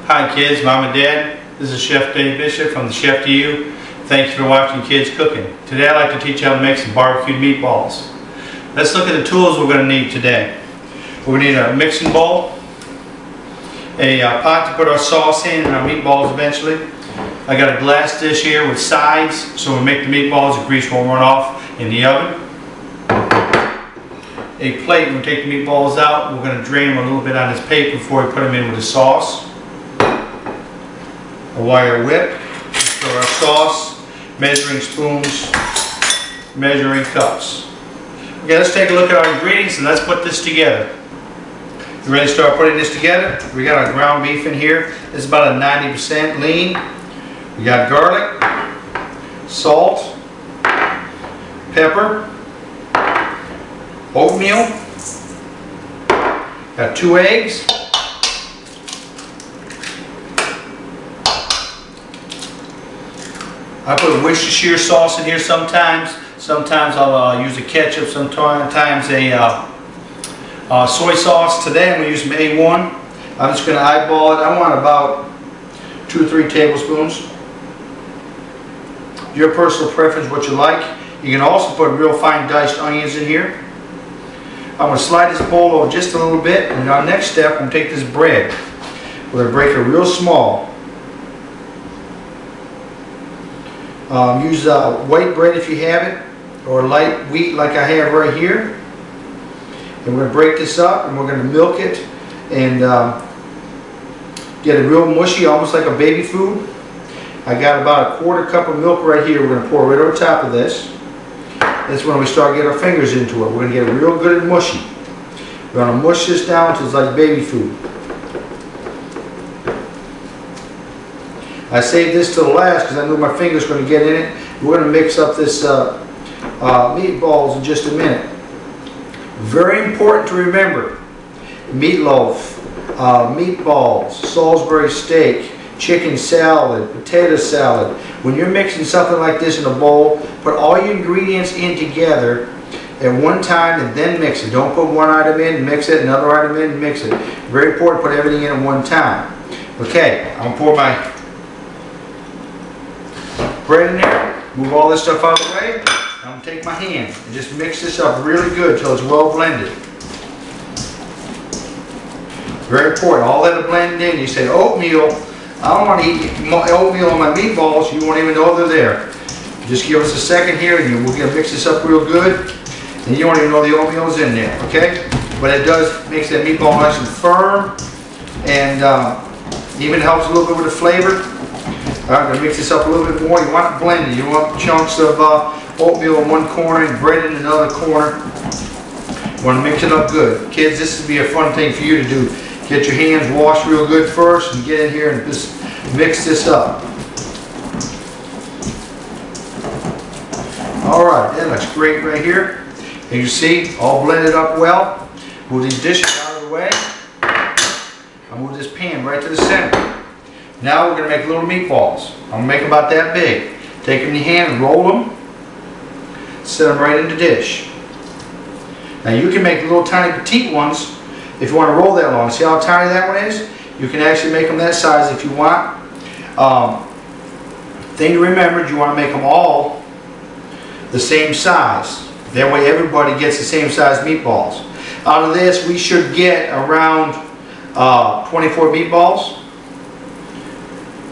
Hi kids, Mom and Dad. This is Chef Dave Bishop from the Chef to You. Thank you for watching Kids Cooking. Today I'd like to teach you how to make some barbecued meatballs. Let's look at the tools we're going to need today. We're going to need a mixing bowl, a pot to put our sauce in and our meatballs eventually. I got a glass dish here with sides so when we make the meatballs the grease won't run off in the oven. A plate, when we take the meatballs out, we're going to drain them a little bit on this paper before we put them in with the sauce. A wire whip for our sauce, measuring spoons, measuring cups. Okay, let's take a look at our ingredients and let's put this together. You ready to start putting this together? We got our ground beef in here. This is about a 90% lean. We got garlic, salt, pepper, oatmeal, got 2 eggs, I put Worcestershire sauce in here sometimes. Sometimes I'll use a ketchup, sometimes a soy sauce. Today I'm going to use some A1. I'm just going to eyeball it. I want about 2 or 3 tablespoons. Your personal preference, what you like. You can also put real fine diced onions in here. I'm going to slide this bowl over just a little bit, and our next step, I'm going to take this bread. We're going to break it real small. Use white bread if you have it, or light wheat like I have right here. And we're going to break this up, and we're going to milk it and get it real mushy, almost like a baby food. I got about a 1/4 cup of milk right here. We're going to pour right over top of this. That's when we start getting our fingers into it. We're going to get it real good and mushy. We're going to mush this down until it's like baby food. I saved this till last because I knew my fingers were going to get in it. We're going to mix up this meatballs in just a minute. Very important to remember. Meatloaf, meatballs, Salisbury steak, chicken salad, potato salad. When you're mixing something like this in a bowl, put all your ingredients in together at one time and then mix it. Don't put one item in and mix it, another item in and mix it. Very important to put everything in at one time. Okay, I'm going to pour my bread in there, move all this stuff out of the way. I'm going to take my hand and just mix this up really good until it's well blended. Very important, all that are blended in. You say oatmeal, I don't want to eat oatmeal on my meatballs, you won't even know they're there. Just give us a second here and we're going to mix this up real good. And you won't even know the oatmeal is in there, okay? But it does, makes that meatball nice and firm, and even helps a little bit with the flavor. I'm going to mix this up a little bit more. You want it blended. You want chunks of oatmeal in one corner and bread in another corner. You want to mix it up good. Kids, this would be a fun thing for you to do. Get your hands washed real good first and get in here and just mix this up. Alright, that looks great right here. As you see, all blended up well. Move these dishes out of the way. I'll move this pan right to the center. Now we're going to make little meatballs. I'm going to make them about that big. Take them in your hand and roll them. Set them right in the dish. Now you can make little tiny petite ones if you want to roll that long. See how tiny that one is? You can actually make them that size if you want. Thing to remember, you want to make them all the same size. That way everybody gets the same size meatballs. Out of this we should get around 24 meatballs.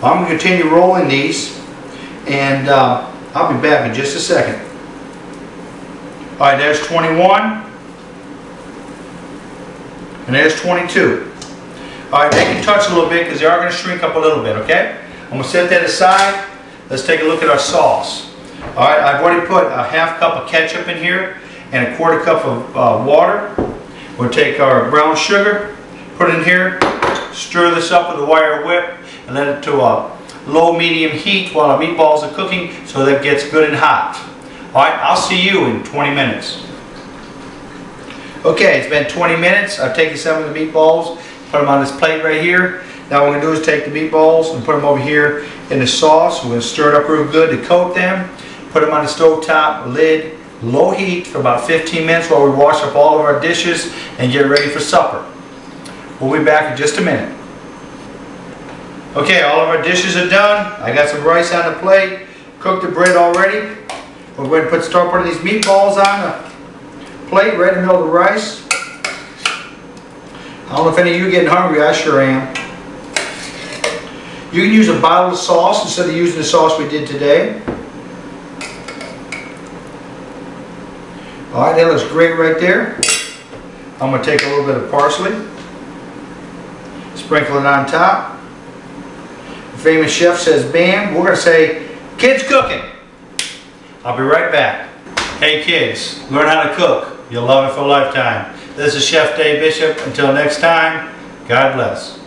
I'm going to continue rolling these, and I'll be back in just a second. Alright, there's 21, and there's 22. Alright, they can touch a little bit because they are going to shrink up a little bit, okay? I'm going to set that aside. Let's take a look at our sauce. Alright, I've already put a 1/2 cup of ketchup in here and a 1/4 cup of water. We'll take our brown sugar, put it in here, stir this up with a wire whip, and let it to a low-medium heat while our meatballs are cooking so that it gets good and hot. Alright, I'll see you in 20 minutes. Okay, it's been 20 minutes. I've taken some of the meatballs, put them on this plate right here. Now what we're going to do is take the meatballs and put them over here in the sauce. We're going to stir it up real good to coat them. Put them on the stove top, lid, low heat for about 15 minutes while we wash up all of our dishes and get ready for supper. We'll be back in just a minute. Okay, all of our dishes are done. I got some rice on the plate. Cooked the bread already. We're going to start putting these meatballs on the plate right in the middle of the rice. I don't know if any of you are getting hungry. I sure am. You can use a bottle of sauce instead of using the sauce we did today. Alright, that looks great right there. I'm going to take a little bit of parsley, sprinkle it on top. The famous chef says bam. We're going to say kids cooking. I'll be right back. Hey kids, learn how to cook. You'll love it for a lifetime. This is Chef Dave Bishop. Until next time, God bless.